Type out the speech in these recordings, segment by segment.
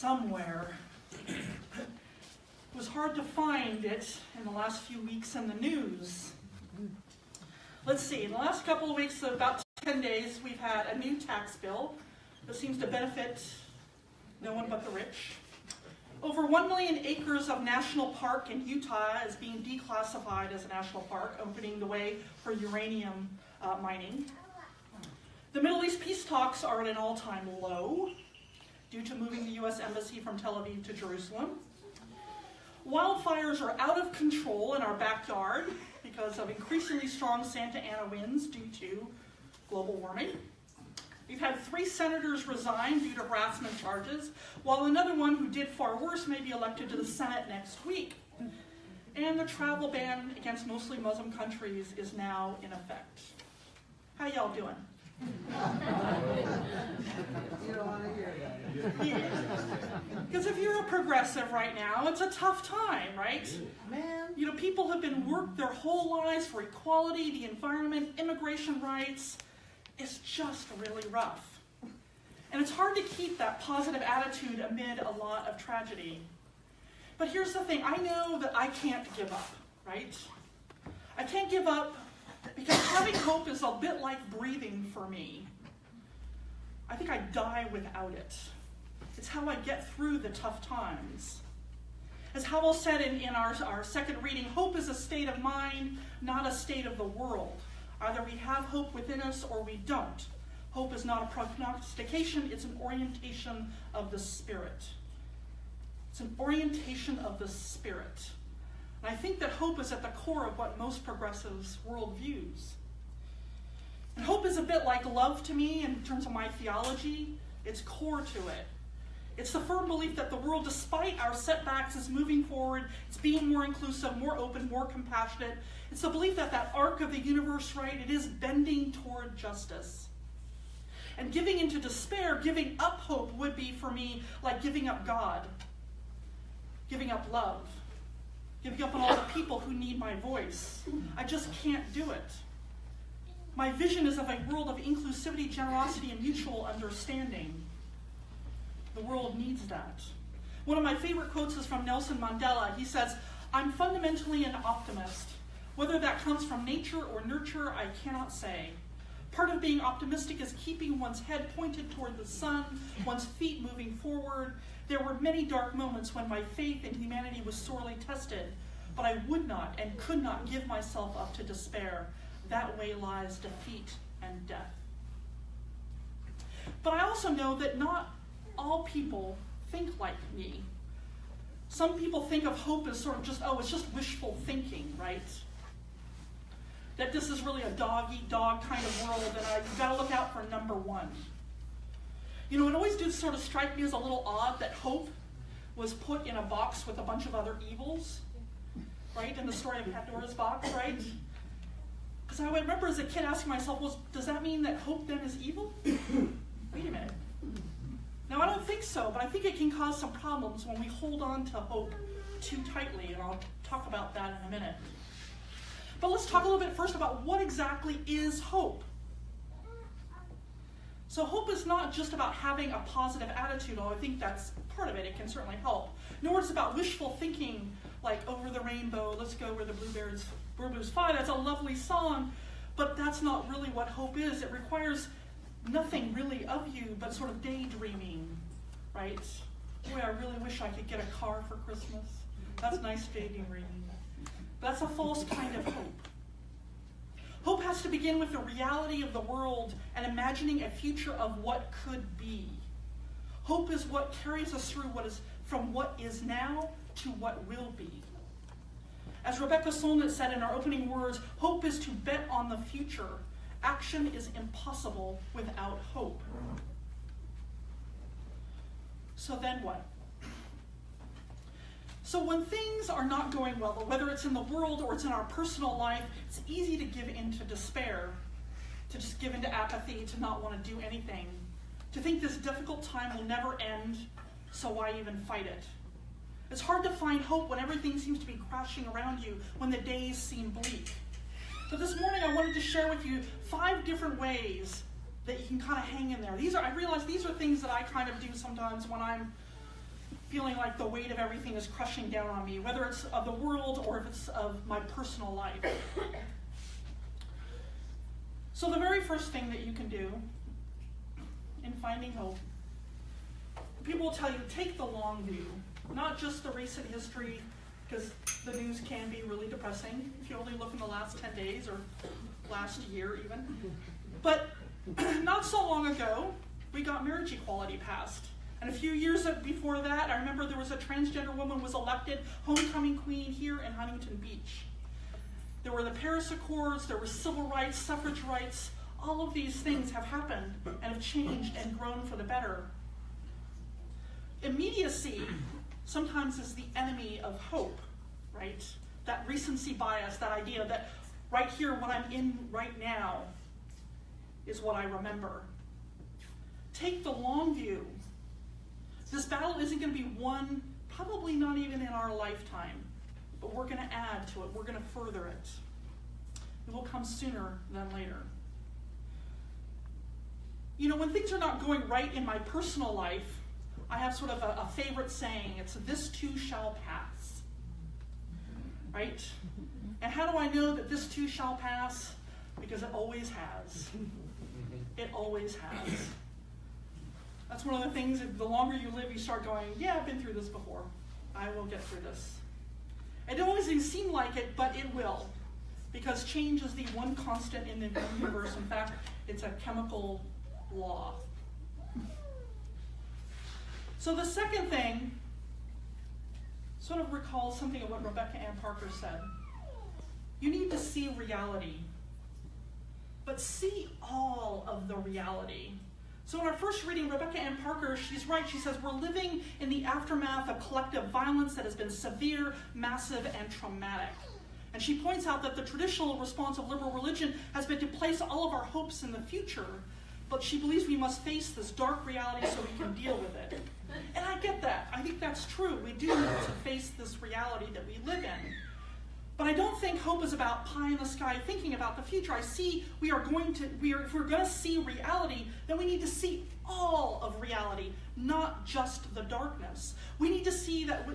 somewhere. It was hard to find it in the last few weeks in the news. Let's see, in the last couple of weeks, about 10 days, we've had a new tax bill that seems to benefit no one but the rich. Over 1 million acres of national park in Utah is being declassified as a national park, opening the way for uranium mining. The Middle East peace talks are at an all-time low due to moving the U.S. Embassy from Tel Aviv to Jerusalem. Wildfires are out of control in our backyard because of increasingly strong Santa Ana winds due to global warming. We've had 3 senators resign due to harassment charges, while another one who did far worse may be elected to the Senate next week. And the travel ban against mostly Muslim countries is now in effect. How y'all doing? You don't want to hear that. Yeah. Because if you're a progressive right now, it's a tough time, right? Man. You know, people have been worked their whole lives for equality, the environment, immigration rights. It's just really rough. And it's hard to keep that positive attitude amid a lot of tragedy. But here's the thing, I know that I can't give up, right? I can't give up because having hope is a bit like breathing for me. I think I die without it. It's how I get through the tough times. As Howell said in our second reading, hope is a state of mind, not a state of the world. Either we have hope within us or we don't. Hope is not a prognostication, it's an orientation of the Spirit. It's an orientation of the Spirit. And I think that hope is at the core of what most progressives' world views. And hope is a bit like love to me in terms of my theology. It's core to it. It's the firm belief that the world, despite our setbacks, is moving forward. It's being more inclusive, more open, more compassionate. It's the belief that that arc of the universe, right, it is bending toward justice. And giving into despair, giving up hope would be, for me, like giving up God, giving up love, giving up on all the people who need my voice. I just can't do it. My vision is of a world of inclusivity, generosity, and mutual understanding. The world needs that. One of my favorite quotes is from Nelson Mandela. He says, "I'm fundamentally an optimist. Whether that comes from nature or nurture, I cannot say. Part of being optimistic is keeping one's head pointed toward the sun, one's feet moving forward. There were many dark moments when my faith in humanity was sorely tested, but I would not and could not give myself up to despair. That way lies defeat and death." But I also know that not all people think like me. Some people think of hope as sort of just, it's just wishful thinking, right? That this is really a dog-eat-dog kind of world, and you've got to look out for number one. You know, it always did sort of strike me as a little odd that hope was put in a box with a bunch of other evils, right? In the story of Pandora's box, right? Because I remember as a kid asking myself, well, does that mean that hope then is evil? Wait a minute. Now, I don't think so, but I think it can cause some problems when we hold on to hope too tightly, and I'll talk about that in a minute. But let's talk a little bit first about what exactly is hope. So hope is not just about having a positive attitude, although I think that's part of it. It can certainly help. Nor is it about wishful thinking, like over the rainbow, let's go where the bluebirds fly. That's a lovely song, but that's not really what hope is. It requires nothing really of you but sort of daydreaming, right? Boy, I really wish I could get a car for Christmas. That's nice daydreaming. That's a false kind of hope. Hope has to begin with the reality of the world and imagining a future of what could be. Hope is what carries us through from what is now to what will be. As Rebecca Solnit said in our opening words, hope is to bet on the future. Action is impossible without hope. So then what? So when things are not going well, whether it's in the world or it's in our personal life, it's easy to give into despair, to just give into apathy, to not want to do anything, to think this difficult time will never end, so why even fight it? It's hard to find hope when everything seems to be crashing around you, when the days seem bleak. So this morning I wanted to share with you 5 different ways that you can kind of hang in there. I realize these are things that I kind of do sometimes when I'm feeling like the weight of everything is crushing down on me, whether it's of the world or if it's of my personal life. So the very first thing that you can do in finding hope, people will tell you, take the long view, not just the recent history, because the news can be really depressing if you only look in the last 10 days or last year even. But not so long ago, we got marriage equality passed. And a few years before that, I remember there was a transgender woman was elected homecoming queen here in Huntington Beach. There were the Paris Accords, there were civil rights, suffrage rights. All of these things have happened and have changed and grown for the better. Immediacy sometimes is the enemy of hope, right? That recency bias, that idea that right here, what I'm in right now, is what I remember. Take the long view. This battle isn't going to be won, probably not even in our lifetime, but we're going to add to it. We're going to further it. It will come sooner than later. You know, when things are not going right in my personal life, I have sort of a favorite saying. It's, this too shall pass. Right? And how do I know that this too shall pass? Because it always has. It always has. That's one of the things, the longer you live, you start going, yeah, I've been through this before. I will get through this. It doesn't always seem like it, but it will. Because change is the one constant in the universe. In fact, it's a chemical law. So the second thing sort of recalls something of what Rebecca Ann Parker said. You need to see reality, but see all of the reality. So in our first reading, Rebecca Ann Parker, she's right. She says, we're living in the aftermath of collective violence that has been severe, massive, and traumatic. And she points out that the traditional response of liberal religion has been to place all of our hopes in the future, but she believes we must face this dark reality so we can deal with it. And I get that. I think that's true. We do need to face this reality that we live in. But I don't think hope is about pie in the sky thinking about the future. I see if we're going to see reality, then we need to see all of reality, not just the darkness. We need to see that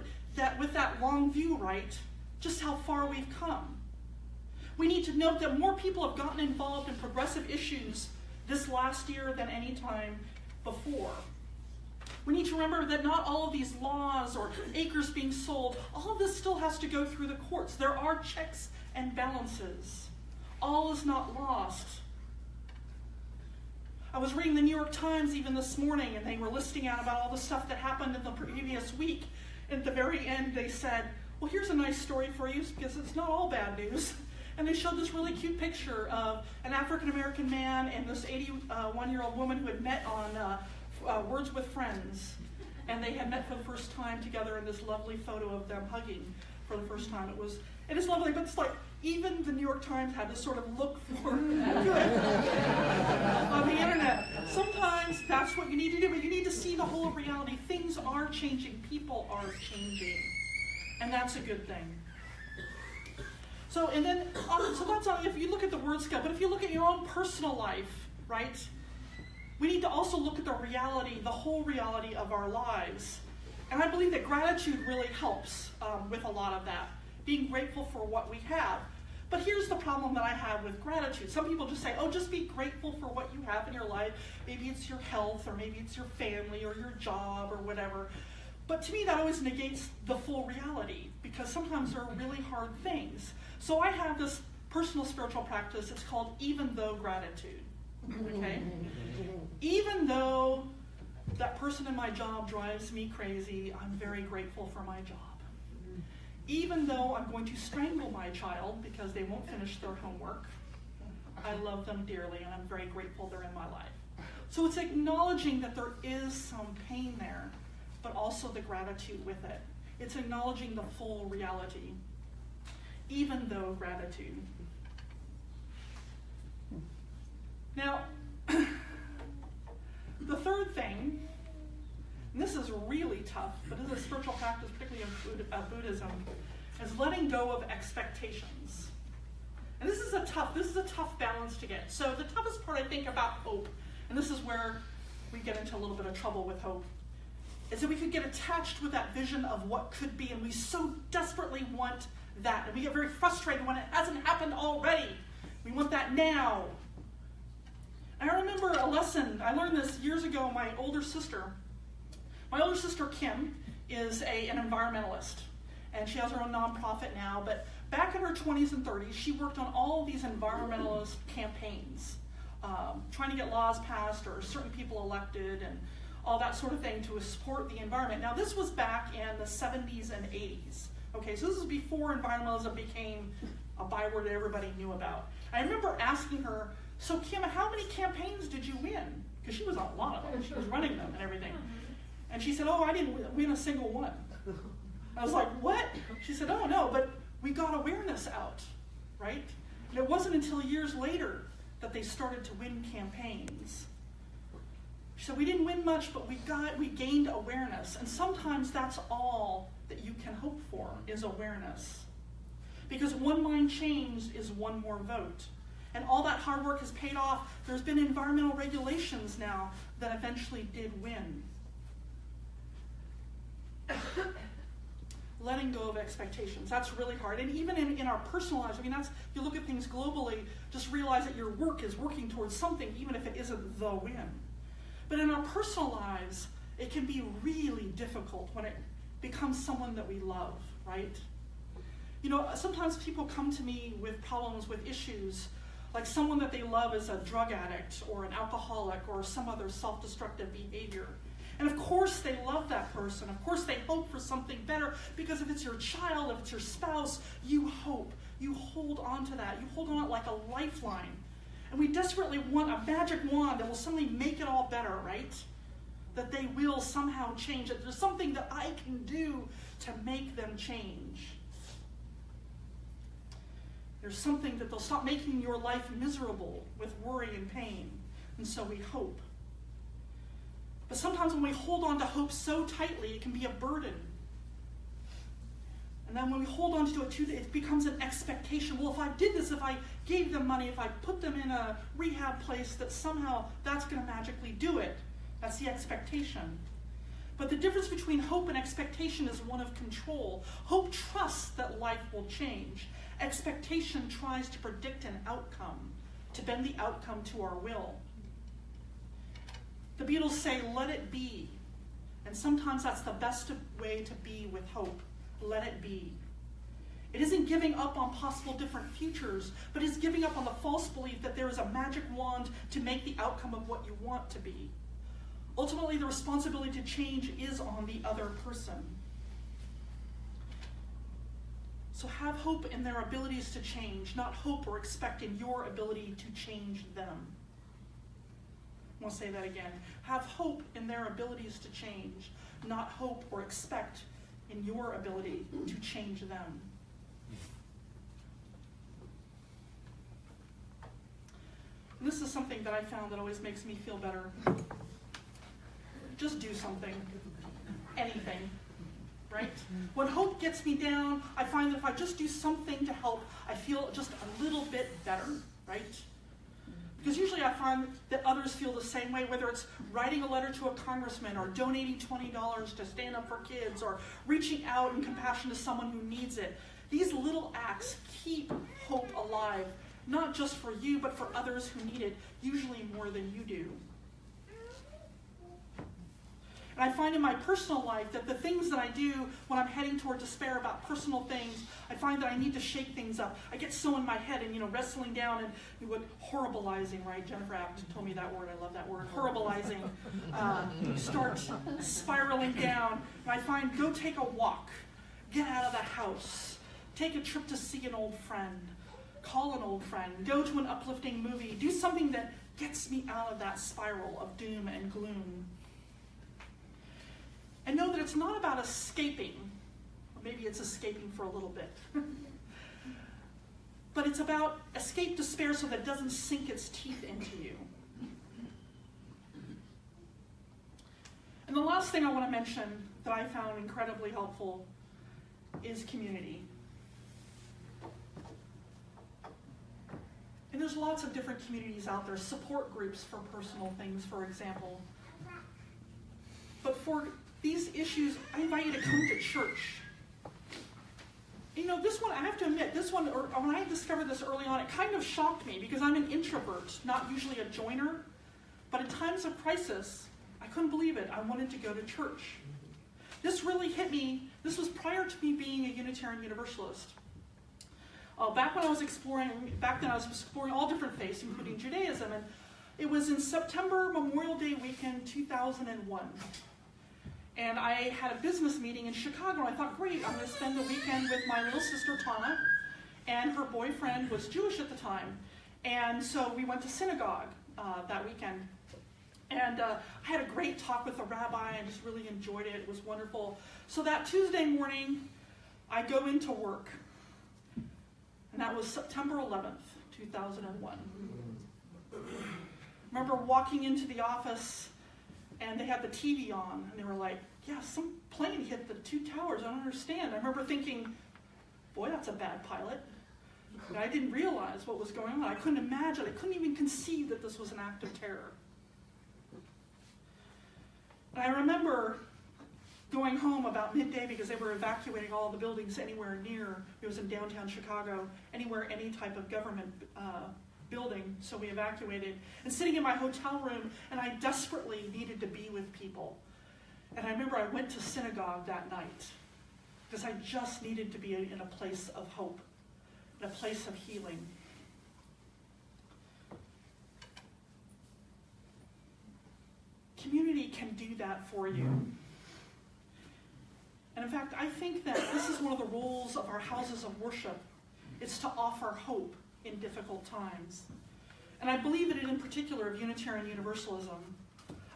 with that long view, right, just how far we've come. We need to note that more people have gotten involved in progressive issues this last year than any time before. We need to remember that not all of these laws or acres being sold, all of this still has to go through the courts. There are checks and balances. All is not lost. I was reading the New York Times even this morning, and they were listing out about all the stuff that happened in the previous week. And at the very end, they said, well, here's a nice story for you, because it's not all bad news. And they showed this really cute picture of an African-American man and this 81-year-old woman who had met on Words with Friends, and they had met for the first time together in this lovely photo of them hugging for the first time. It is lovely, but it's like even the New York Times had to sort of look for good on the internet. Sometimes that's what you need to do, but you need to see the whole reality. Things are changing, people are changing, and that's a good thing. So that's all. If you look at the word scale, but if you look at your own personal life, right? We need to also look at the reality, the whole reality of our lives. And I believe that gratitude really helps with a lot of that, being grateful for what we have. But here's the problem that I have with gratitude. Some people just say, oh, just be grateful for what you have in your life. Maybe it's your health, or maybe it's your family, or your job, or whatever. But to me, that always negates the full reality, because sometimes there are really hard things. So I have this personal spiritual practice. It's called even though gratitude. Okay? Even though that person in my job drives me crazy, I'm very grateful for my job. Even though I'm going to strangle my child because they won't finish their homework, I love them dearly and I'm very grateful they're in my life. So it's acknowledging that there is some pain there, but also the gratitude with it. It's acknowledging the full reality. Even though gratitude. Now, the third thing, and this is really tough, but this is a spiritual practice, particularly in Buddhism, is letting go of expectations. And this is a tough balance to get. So the toughest part, I think, about hope, and this is where we get into a little bit of trouble with hope, is that we could get attached with that vision of what could be, and we so desperately want that, and we get very frustrated when it hasn't happened already. We want that now. And I remember a lesson, I learned this years ago. My older sister Kim is an environmentalist, and she has her own nonprofit now, but back in her 20s and 30s, she worked on all these environmentalist campaigns, trying to get laws passed or certain people elected and all that sort of thing to support the environment. Now, this was back in the 70s and 80s. Okay, so this is before environmentalism became a byword that everybody knew about. I remember asking her, so Kim, how many campaigns did you win? Because she was on a lot of them. She was running them and everything. And she said, oh, I didn't win a single one. I was like, what? She said, oh, no, but we got awareness out, right? And it wasn't until years later that they started to win campaigns. She said, we didn't win much, but we gained awareness. And sometimes that's all that you can hope for, is awareness. Because one mind changed is one more vote. And all that hard work has paid off. There's been environmental regulations now that eventually did win. Letting go of expectations, that's really hard. And even in our personal lives, I mean, if you look at things globally, just realize that your work is working towards something, even if it isn't the win. But in our personal lives, it can be really difficult when it becomes someone that we love, right? You know, sometimes people come to me with problems, with issues, like someone that they love is a drug addict or an alcoholic or some other self-destructive behavior. And of course they love that person. Of course they hope for something better, because if it's your child, if it's your spouse, you hope. You hold on to that. You hold on to it like a lifeline. And we desperately want a magic wand that will suddenly make it all better, right? That they will somehow change it. There's something that I can do to make them change. There's something that they'll stop making your life miserable with worry and pain. And so we hope. But sometimes when we hold on to hope so tightly, it can be a burden. And then when we hold on to it, it becomes an expectation. Well, if I did this, if I gave them money, if I put them in a rehab place, that somehow that's going to magically do it. That's the expectation. But the difference between hope and expectation is one of control. Hope trusts that life will change. Expectation tries to predict an outcome, to bend the outcome to our will. The Beatles say, let it be. And sometimes that's the best way to be with hope. Let it be. It isn't giving up on possible different futures, but it's giving up on the false belief that there is a magic wand to make the outcome of what you want to be. Ultimately, the responsibility to change is on the other person. So have hope in their abilities to change, not hope or expect in your ability to change them. I want to say that again. Have hope in their abilities to change, not hope or expect in your ability to change them. And this is something that I found that always makes me feel better. Just do something. Anything. Right? When hope gets me down, I find that if I just do something to help, I feel just a little bit better. Right? Because usually I find that others feel the same way, whether it's writing a letter to a congressman or donating $20 to stand up for kids or reaching out in compassion to someone who needs it. These little acts keep hope alive, not just for you, but for others who need it, usually more than you do. And I find in my personal life that the things that I do when I'm heading toward despair about personal things, I find that I need to shake things up. I get so in my head and, wrestling down and what horribilizing, right? Jennifer Abt told me that word. I love that word. Horribilizing. You start spiraling down. And I find, go take a walk. Get out of the house. Take a trip to see an old friend. Call an old friend. Go to an uplifting movie. Do something that gets me out of that spiral of doom and gloom. And know that it's not about escaping, or maybe it's escaping for a little bit, but it's about escape despair so that it doesn't sink its teeth into you. And the last thing I want to mention that I found incredibly helpful is community. And there's lots of different communities out there, support groups for personal things, for example. But for these issues, I invite you to come to church. You know, this one, I have to admit, when I discovered this early on, it kind of shocked me because I'm an introvert, not usually a joiner. But in times of crisis, I couldn't believe it. I wanted to go to church. This really hit me. This was prior to me being a Unitarian Universalist. Back then I was exploring all different faiths, including Judaism, and it was in September, Memorial Day weekend, 2001. And I had a business meeting in Chicago, and I thought, great, I'm going to spend the weekend with my little sister, Tana, and her boyfriend was Jewish at the time. And so we went to synagogue that weekend. And I had a great talk with the rabbi and just really enjoyed it. It was wonderful. So that Tuesday morning, I go into work. And that was September 11th, 2001. I remember walking into the office, and they had the TV on, and they were like, yeah, some plane hit the two towers. I don't understand. I remember thinking, boy, that's a bad pilot. And I didn't realize what was going on. I couldn't imagine. I couldn't even conceive that this was an act of terror. And I remember going home about midday because they were evacuating all the buildings anywhere near. It was in downtown Chicago, anywhere, any type of government building. So we evacuated. And sitting in my hotel room, and I desperately needed to be with people. And I remember I went to synagogue that night because I just needed to be in a place of hope, in a place of healing. Community can do that for you. And in fact, I think that this is one of the roles of our houses of worship. It's to offer hope in difficult times. And I believe it in particular of Unitarian Universalism.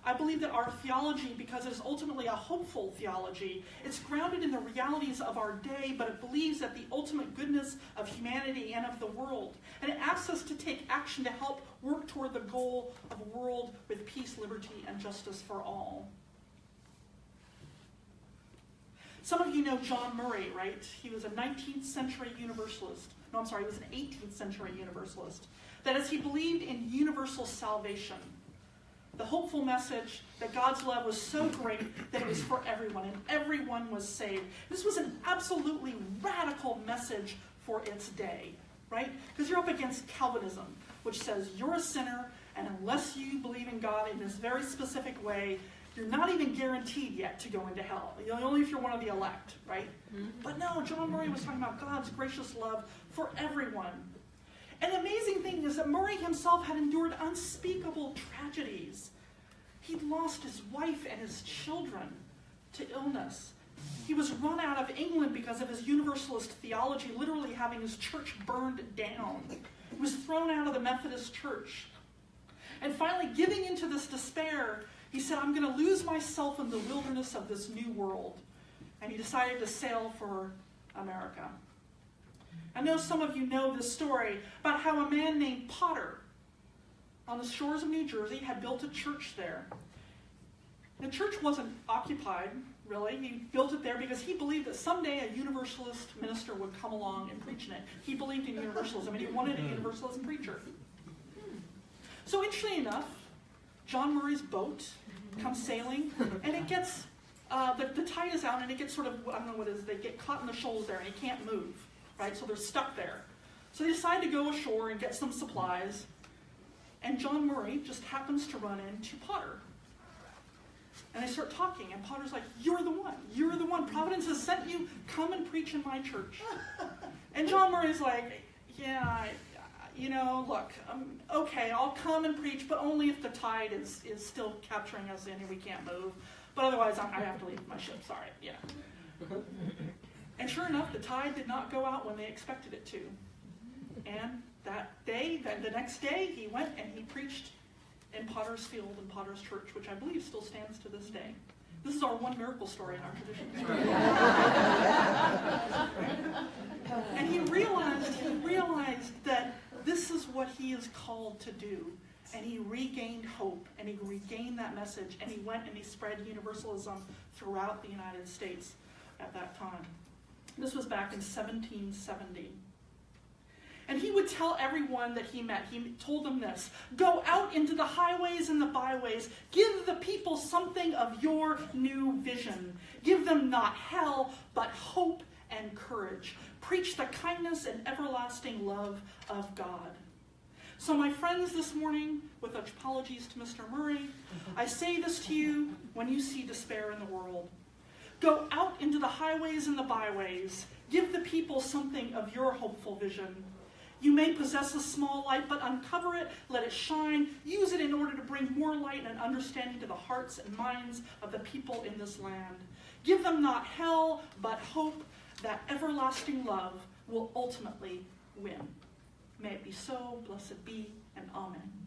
I believe that our theology, because it is ultimately a hopeful theology, it's grounded in the realities of our day, but it believes that the ultimate goodness of humanity and of the world. And it asks us to take action to help work toward the goal of a world with peace, liberty, and justice for all. Some of you know John Murray, right? He was a 19th century Universalist. No, I'm sorry, he was an 18th century Universalist. That is, he believed in universal salvation. The hopeful message that God's love was so great that it was for everyone, and everyone was saved. This was an absolutely radical message for its day, right? Because you're up against Calvinism, which says you're a sinner, and unless you believe in God in this very specific way, you're not even guaranteed yet to go into hell. Only if you're one of the elect, right? Mm-hmm. But no, John Murray was talking about God's gracious love for everyone. And the amazing thing is that Murray himself had endured unspeakable tragedies. He'd lost his wife and his children to illness. He was run out of England because of his Universalist theology, literally having his church burned down. He was thrown out of the Methodist church. And finally, giving into this despair, he said, I'm going to lose myself in the wilderness of this new world. And he decided to sail for America. I know some of you know this story about how a man named Potter on the shores of New Jersey had built a church there. The church wasn't occupied, really. He built it there because he believed that someday a Universalist minister would come along and preach in it. He believed in Universalism, and he wanted a Universalist preacher. So interestingly enough, John Murray's boat comes sailing, and it gets, the tide is out, and it gets sort of, I don't know what it is, they get caught in the shoals there, and he can't move. Right, so they're stuck there. So they decide to go ashore and get some supplies. And John Murray just happens to run into Potter. And they start talking, and Potter's like, you're the one. You're the one. Providence has sent you. Come and preach in my church. And John Murray's like, yeah, look, okay, I'll come and preach, but only if the tide is still capturing us in and we can't move. But otherwise, I have to leave my ship. Sorry, And sure enough, the tide did not go out when they expected it to. And that day, the next day, he went and he preached in Potter's Field in Potter's Church, which I believe still stands to this day. This is our one miracle story in our tradition. And he realized that this is what he is called to do. And he regained hope, and he regained that message, and he went and he spread Universalism throughout the United States at that time. This was back in 1770. And he would tell everyone that he met, he told them this: go out into the highways and the byways. Give the people something of your new vision. Give them not hell, but hope and courage. Preach the kindness and everlasting love of God. So my friends, this morning, with apologies to Mr. Murray, I say this to you when you see despair in the world. Go out into the highways and the byways. Give the people something of your hopeful vision. You may possess a small light, but uncover it, let it shine. Use it in order to bring more light and understanding to the hearts and minds of the people in this land. Give them not hell, but hope that everlasting love will ultimately win. May it be so, blessed be, and amen.